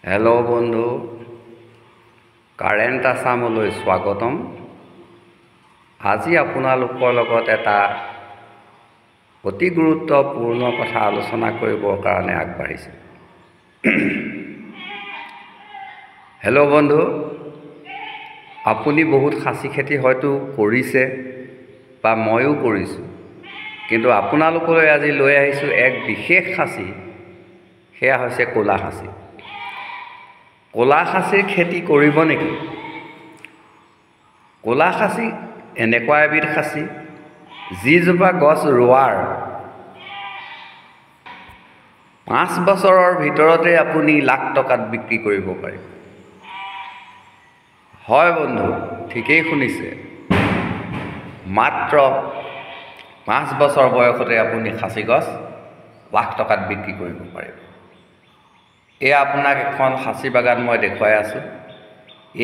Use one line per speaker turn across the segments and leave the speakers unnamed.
Hello' বন্ধু, current আছামলৈ স্বাগতম। আজি আপোনালোকৰ লগত এটা অতি গুৰুত্বপূৰ্ণ কথা আলোচনা কৰিবৰ কাৰণে আগবাঢ়িছোঁ। হেল্ল' বন্ধু, আপুনি বহুত খাচী খেতি হয়তো কৰিছে বা ময়ো কৰিছোঁ, কিন্তু আপোনালোকলৈ আজি লৈ আহিছোঁ এক বিশেষ খাচী। সেয়া হৈছে ক'লা খাচী। ক'লা খাচীৰ খেতি কৰিব নেকি? ক'লা খাচী এনেকুৱা এবিধ খাচী যিজোপা গছ ৰোৱাৰ 5 বছৰৰ ভিতৰতে আপুনি লাখ টকাত বিক্ৰী কৰিব পাৰিব। হয় বন্ধু, ঠিকেই শুনিছে, মাত্ৰ 5 বছৰ বয়সতে আপুনি খাচী গছ লাখ টকাত বিক্ৰী কৰিব পাৰিব। এয়া আপোনাক এখন খাচী বাগান মই দেখুৱাই আছোঁ।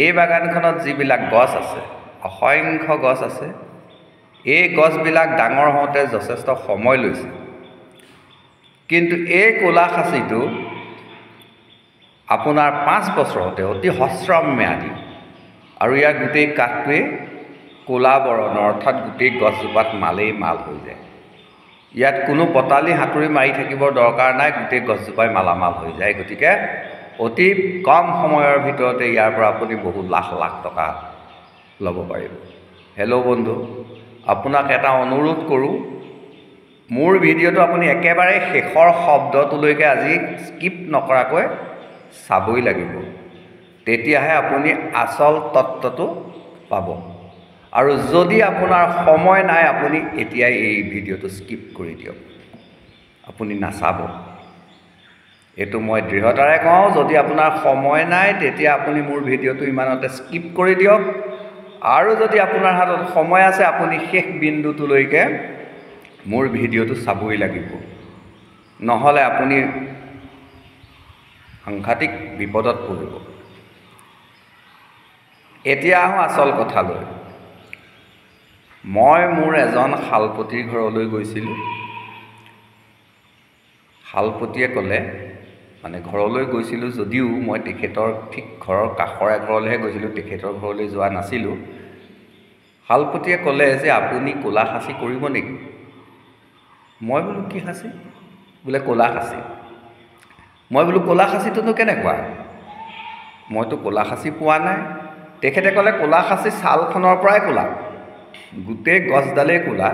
এই বাগানখনত যিবিলাক গছ আছে, অসংখ্য গছ আছে। এই গছবিলাক ডাঙৰ হওঁতে যথেষ্ট সময় লৈছে, কিন্তু এই ক'লা খাচীটো আপোনাৰ 5 বছৰতে অতি হ্ৰস্বম্যাদী, আৰু ইয়াৰ গোটেই কাঠটোৱে ক'লা বৰণৰ, অৰ্থাৎ গোটেই গছজোপাত মালেই মাল হৈ যায়। ইয়াত কোনো পতালি হাতুৰি মাৰি থাকিবৰ দৰকাৰ নাই, গোটেই গছজোপাই মালামাল হৈ যায়। গতিকে অতি কম সময়ৰ ভিতৰতে ইয়াৰ পৰা আপুনি বহু লাখ লাখ টকা ল'ব পাৰিব। হেল্ল' বন্ধু, আপোনাক এটা অনুৰোধ কৰোঁ, মোৰ ভিডিঅ'টো আপুনি একেবাৰে শেষৰ শব্দটোলৈকে আজি স্কিপ নকৰাকৈ চাবই লাগিব। তেতিয়াহে আপুনি আচল তত্ত্বটো পাব। আৰু যদি আপোনাৰ সময় নাই, আপুনি এতিয়াই এই ভিডিঅ'টো স্কিপ কৰি দিয়ক, আপুনি নাচাব। এইটো মই দৃঢ়তাৰে কওঁ, যদি আপোনাৰ সময় নাই তেতিয়া আপুনি মোৰ ভিডিঅ'টো ইমানতে স্কিপ কৰি দিয়ক। আৰু যদি আপোনাৰ হাতত সময় আছে, আপুনি শেষ বিন্দুটোলৈকে মোৰ ভিডিঅ'টো চাবই লাগিব, নহ'লে আপুনি সাংঘাতিক বিপদত পৰিব। এতিয়া আহোঁ আচল কথালৈ। মই মোৰ এজন শালপতিৰ ঘৰলৈ গৈছিলোঁ। শালপতিয়ে ক'লে, মানে ঘৰলৈ গৈছিলোঁ যদিও মই তেখেতৰ ঠিক ঘৰৰ কাষৰ এঘৰলৈহে গৈছিলোঁ, তেখেতৰ ঘৰলৈ যোৱা নাছিলোঁ। শালপতিয়ে ক'লে যে আপুনি ক'লা খাচী কৰিব নেকি? মই বোলো কি খাচী? বোলে ক'লা খাচী। মই বোলো ক'লা খাচীটোনো কেনেকুৱা? মইতো ক'লা খাচী পোৱা নাই। তেখেতে ক'লে ক'লা খাচী ছালখনৰ পৰাই ক'লা, গোটেই গছডালেই ক'লা,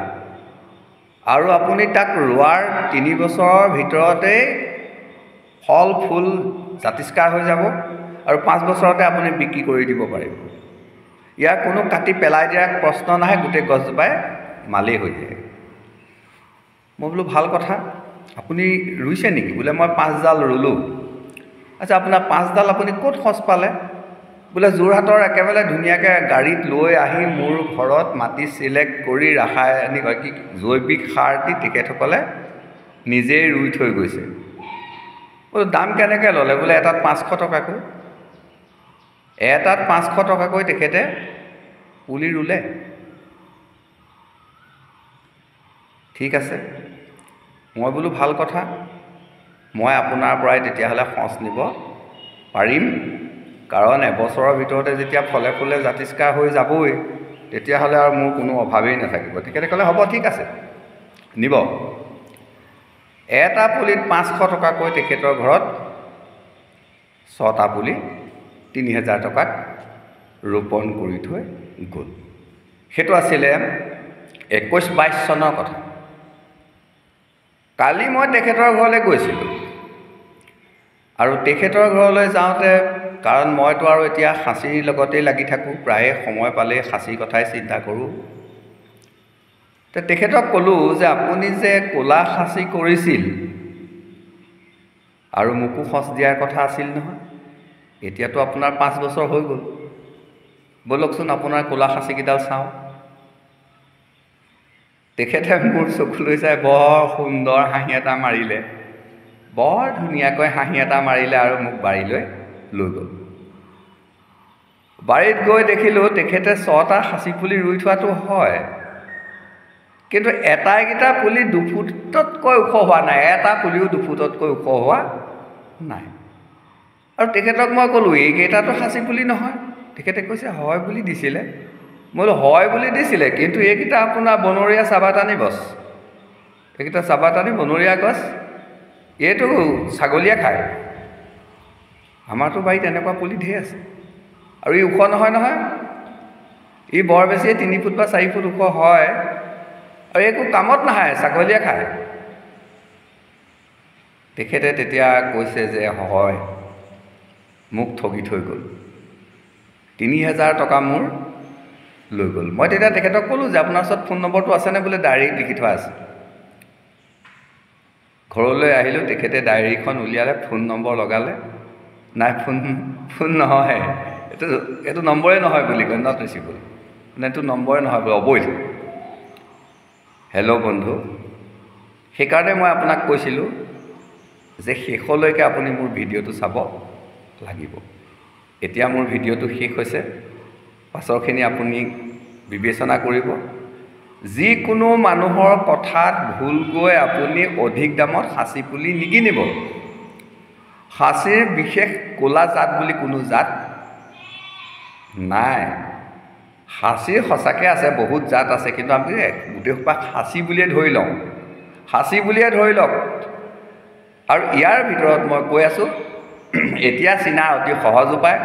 আৰু আপুনি তাক ৰোৱাৰ 3 বছৰৰ ভিতৰতেই ফল ফুল জাতিষ্কাৰ হৈ যাব, আৰু 5 বছৰতে আপুনি বিক্ৰী কৰি দিব পাৰিব। ইয়াৰ কোনো কাটি পেলাই দিয়াৰ প্ৰশ্ন নাহে, গোটেই গছজোপাই মালেই হৈ যায়। মই বোলো ভাল কথা, আপুনি ৰুইছে নেকি? বোলে মই 5ডাল ৰুলোঁ। আচ্ছা, আপোনাৰ 5ডাল আপুনি ক'ত সঁচ পালে? বোলে যোৰহাটৰ একেবাৰে ধুনীয়াকৈ গাড়ীত লৈ আহি মোৰ ঘৰত মাটি চিলেক্ট কৰি ৰাসায়নিক জৈৱিক সাৰ দি তেখেতসকলে নিজেই ৰুই থৈ গৈছে। বোলো দাম কেনেকৈ ল'লে? বোলে এটাত 500 টকাকৈ। এটাত 500 টকাকৈ তেখেতে পুলি ৰুলে। ঠিক আছে, মই বোলো ভাল কথা, মই আপোনাৰ পৰাই তেতিয়াহ'লে সঁচ নিব পাৰিম, কাৰণ এবছৰৰ ভিতৰতে যেতিয়া ফলে ফুলে জাতিষ্কাৰ হৈ যাবই, তেতিয়াহ'লে আৰু মোৰ কোনো অভাৱেই নাথাকিব। তেখেতে ক'লে হ'ব, ঠিক আছে, নিব। এটা পুলিত 500 টকাকৈ তেখেতৰ ঘৰত 6টা পুলি 3000 টকাত ৰোপণ কৰি থৈ গ'ল। সেইটো আছিলে 21-22 চনৰ কথা। কালি মই তেখেতৰ ঘৰলৈ গৈছিলোঁ, আৰু তেখেতৰ ঘৰলৈ যাওঁতে, কাৰণ মইতো আৰু এতিয়া খাচীৰ লগতেই লাগি থাকোঁ, প্ৰায়ে সময় পালেই খাচীৰ কথাই চিন্তা কৰোঁ। তেখেতক ক'লোঁ যে আপুনি যে ক'লা খাচী কৰিছিল আৰু মোকো সঁচ দিয়াৰ কথা আছিল নহয়, এতিয়াতো আপোনাৰ 5 বছৰ হৈ গ'ল, ব'লকচোন আপোনাৰ ক'লা খাচীকেইডাল চাওঁ। তেখেতে মোৰ চকুলৈ চাই বৰ সুন্দৰ হাঁহি এটা মাৰিলে, বৰ ধুনীয়াকৈ হাঁহি এটা মাৰিলে, আৰু মোক বাৰীলৈ লৈ গ'ল। বাৰীত গৈ দেখিলোঁ তেখেতে 6টা খাচী পুলি ৰুই থোৱাটো হয়, কিন্তু এটাইকেইটা পুলি 2 ফুটতকৈ ওখ হোৱা নাই, এটা পুলিও 2 ফুটতকৈ ওখ হোৱা নাই। আৰু তেখেতক মই ক'লোঁ এইকেইটাতো সাঁচি পুলি নহয়। তেখেতে কৈছে হয় বুলি দিছিলে। মই বোলো হয় বুলি দিছিলে, কিন্তু এইকেইটা আপোনাৰ বনৰীয়া চাবাটানি গছ, এইকেইটা চাবাটানি বনৰীয়া গছ, এইটো ছাগলীয়ে খায়। আমাৰতো বাৰীত এনেকুৱা পুলি ঢেৰ আছে, আৰু ই ওখ নহয় নহয়, ই বৰ বেছি 3 ফুট বা 4 ফুট ওখ হয়, আৰু একো কামত নাহে, ছাগলীয়ে খায়। তেখেতে তেতিয়া কৈছে যে হয়, মোক ঠগি থৈ গ'ল, 3000 টকা মোৰ লৈ গ'ল। মই তেতিয়া তেখেতক ক'লোঁ যে আপোনাৰ ওচৰত ফোন নম্বৰটো আছেনে? বোলে ডায়েৰীত লিখি থোৱা আছে। ঘৰলৈ আহিলোঁ, তেখেতে ডায়েৰীখন উলিয়ালে, ফোন নম্বৰ লগালে, নাই ফোন নহয়, এইটো নম্বৰে নহয় বুলি কয়, নট ৰিচিভেবল, মানে এইটো নম্বৰে নহয় বোলে, অবৈধ। হেল্ল' বন্ধু, সেইকাৰণে মই আপোনাক কৈছিলোঁ যে শেষলৈকে আপুনি মোৰ ভিডিঅ'টো চাব লাগিব। এতিয়া মোৰ ভিডিঅ'টো শেষ হৈছে, পাছৰখিনি আপুনি বিবেচনা কৰিব। যিকোনো মানুহৰ কথাত ভুলকৈ আপুনি অধিক দামত সাঁচি পুলি নিকিনিব। সাঁচিৰ বিশেষ ক'লা জাত বুলি কোনো জাত নাই। সাঁচিৰ সঁচাকৈ আছে, বহুত জাত আছে, কিন্তু আমি গোটেইসোপা সাঁচি বুলিয়ে ধৰি লওঁ, সাঁচি বুলিয়ে ধৰি লওক। আৰু ইয়াৰ ভিতৰত মই কৈ আছোঁ, এতিয়া চিনা অতি সহজ উপায়।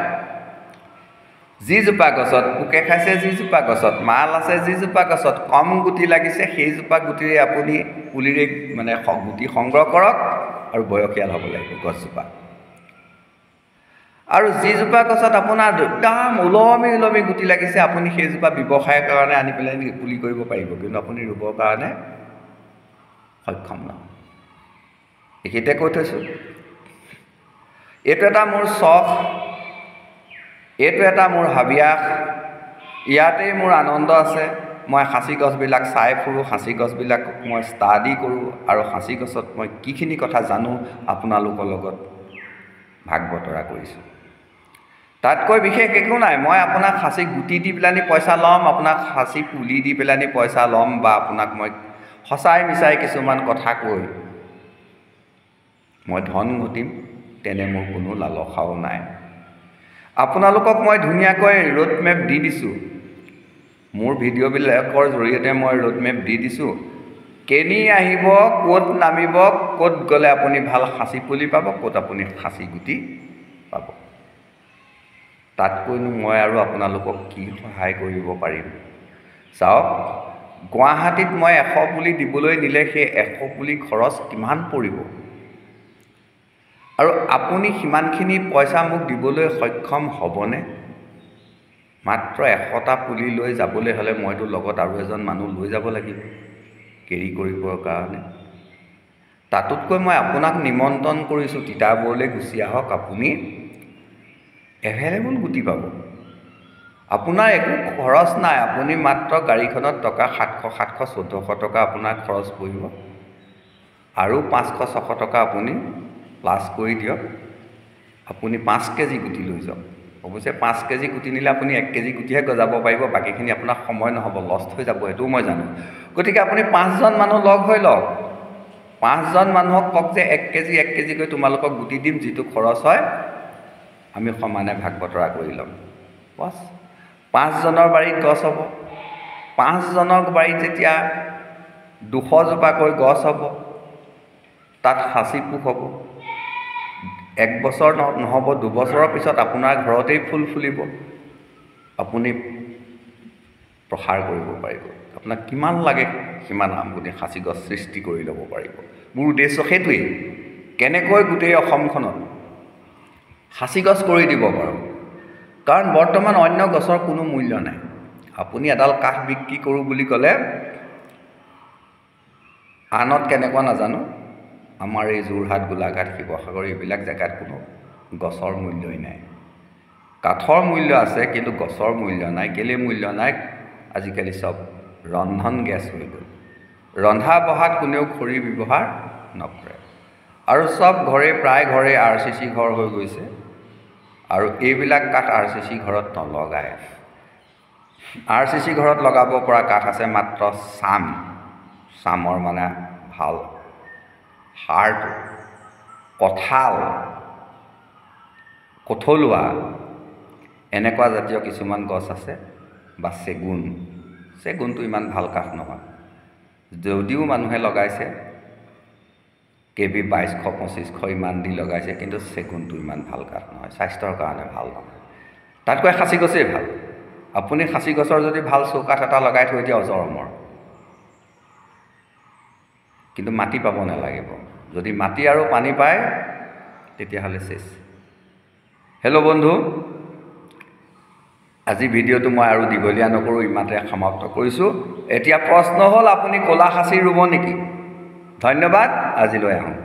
যিজোপা গছত পোকে খাইছে, যিজোপা গছত মাল আছে, যিজোপা গছত কম গুটি লাগিছে, সেইজোপা গুটিৰে আপুনি পুলিৰে মানে গুটি সংগ্ৰহ কৰক, আৰু বয়সীয়াল হ'ব লাগিব গছজোপা। আৰু যিজোপা গছত আপোনাৰ একদম ওলমি গুটি লাগিছে, আপুনি সেইজোপা ব্যৱসায়ৰ কাৰণে আনি পেলাই পুলি কৰিব পাৰিব, কিন্তু আপুনি ৰুবৰ কাৰণে সক্ষম নহয়। এইখিনিতে কৈ থৈছোঁ, এইটো এটা মোৰ চখ, এইটো এটা মোৰ হাবিয়াস, ইয়াতেই মোৰ আনন্দ আছে। মই সাঁচি গছবিলাক চাই ফুৰোঁ, সাঁচি গছবিলাক মই ষ্টাডি কৰোঁ, আৰু সাঁচি গছত মই কিখিনি কথা জানো আপোনালোকৰ লগত ভাগ বতৰা কৰিছোঁ। তাতকৈ বিশেষ একো নাই। মই আপোনাক সাঁচি গুটি দি পেলানি পইচা ল'ম, আপোনাক সাঁচি পুলি দি পেলানি পইচা ল'ম, বা আপোনাক মই সঁচাই মিছাই কিছুমান কথা কৈ মই ধন ঘটিম, তেনে মোৰ কোনো লালসাও নাই। আপোনালোকক মই ধুনীয়াকৈ ৰোড মেপ দি দিছোঁ, মোৰ ভিডিঅ'বিলাকৰ জৰিয়তে মই ৰোড মেপ দি দিছোঁ। কেনি আহিব, ক'ত নামিব, ক'ত গ'লে আপুনি ভাল সাঁচি পুলি পাব, ক'ত আপুনি সাঁচি গুটি পাব। তাতকৈনো মই আৰু আপোনালোকক কি সহায় কৰিব পাৰিম? চাওক, গুৱাহাটীত মই 100 পুলি দিবলৈ নিলে সেই 100 পুলি খৰচ কিমান পৰিব, আৰু আপুনি সিমানখিনি পইচা মোক দিবলৈ সক্ষম হ'বনে? মাত্ৰ 100টা পুলি লৈ যাবলৈ হ'লে মইতো লগত আৰু এজন মানুহ লৈ যাব লাগিব কেৰি কৰিবৰ কাৰণে। তাতোতকৈ মই আপোনাক নিমন্ত্ৰণ কৰিছোঁ, তিতাবৰলৈ গুচি আহক, আপুনি এভেইলেবল গুটি পাব। আপোনাৰ একো খৰচ নাই, আপুনি মাত্ৰ গাড়ীখনত টকা 700, 1400 টকা আপোনাৰ খৰচ পৰিব, আৰু 500-600 টকা আপুনি প্লাছ কৰি দিয়ক। আপুনি 5 কেজি গুটি লৈ যাওক। অৱশ্যে 5 কেজি গুটি নিলে আপুনি 1 কেজি গুটিহে গজাব পাৰিব, বাকীখিনি আপোনাৰ সময় নহ'ব, লষ্ট হৈ যাব, সেইটোও মই জানো। গতিকে আপুনি 5জন মানুহ লগ হৈ লওক, 5জন মানুহক কওক যে 1 কেজিকৈ তোমালোকক গুটি দিম, যিটো খৰচ হয় আমি সমানে ভাগ বতৰা কৰি ল'ম। বছ, 5জনৰ বাৰীত গছ হ'ব। 5জনৰ বাৰীত যেতিয়া 200 জোপাকৈ গছ হ'ব, তাত সাঁচি পোক হ'ব। 1 বছৰ নহ'ব, 2 বছৰৰ পিছত আপোনাৰ ঘৰতেই ফুল ফুলিব, আপুনি প্ৰসাৰ কৰিব পাৰিব। আপোনাক কিমান লাগে সিমান আপুনি সাঁচি গছ সৃষ্টি কৰি ল'ব পাৰিব। মোৰ উদ্দেশ্য সেইটোৱেই, কেনেকৈ গোটেই অসমখনত সাঁচি গছ কৰি দিব পাৰোঁ। কাৰণ বৰ্তমান অন্য গছৰ কোনো মূল্য নাই। আপুনি এডাল কাঠ বিক্ৰী কৰোঁ বুলি ক'লে, আনত কেনেকুৱা নাজানো, আমাৰ এই যোৰহাট, গোলাঘাট, শিৱসাগৰ এইবিলাক জেগাত কোনো গছৰ মূল্যই নাই। কাঠৰ মূল্য আছে, কিন্তু গছৰ মূল্য নাই। কেলৈ মূল্য নাই? আজিকালি চব ৰন্ধন গেছ হৈ গ'ল। ৰন্ধা বঢ়াত কোনেও খৰি ব্যৱহাৰ নকৰে, আৰু চব প্ৰায় ঘৰে RCC ঘৰ হৈ গৈছে, আৰু এইবিলাক কাঠ RCC ঘৰত নলগায়। RCC ঘৰত লগাব পৰা কাঠ আছে মাত্ৰ চামৰ মানে ভাল হাড়টো, কঁঠাল, কঠলোৱা এনেকুৱা জাতীয় কিছুমান গছ আছে বা চেগুনটো ইমান ভাল কাঠ নহয়। যদিও মানুহে লগাইছে KB 2200-2500 ইমান দি লগাইছে, কিন্তু চেগুনটো ইমান ভাল কাঠ নহয়, স্বাস্থ্যৰ কাৰণে ভাল নহয়। তাতকৈ খাচী গছেই ভাল। আপুনি খাচী গছৰ যদি ভাল চৌকাঠ এটা লগাই থৈ দিয়ে অজৰমৰ, কিন্তু মাটি পাব নালাগিব। যদি মাটি আৰু পানী পায় তেতিয়াহ'লে চেচ। হেল্ল' বন্ধু, আজি ভিডিঅ'টো মই আৰু দীঘলীয়া নকৰোঁ, ইমানতে সমাপ্ত কৰিছোঁ। এতিয়া প্ৰশ্ন হ'ল, আপুনি ক'লা খাচী ৰুব নেকি? ধন্যবাদ, আজিলৈ আহোঁ।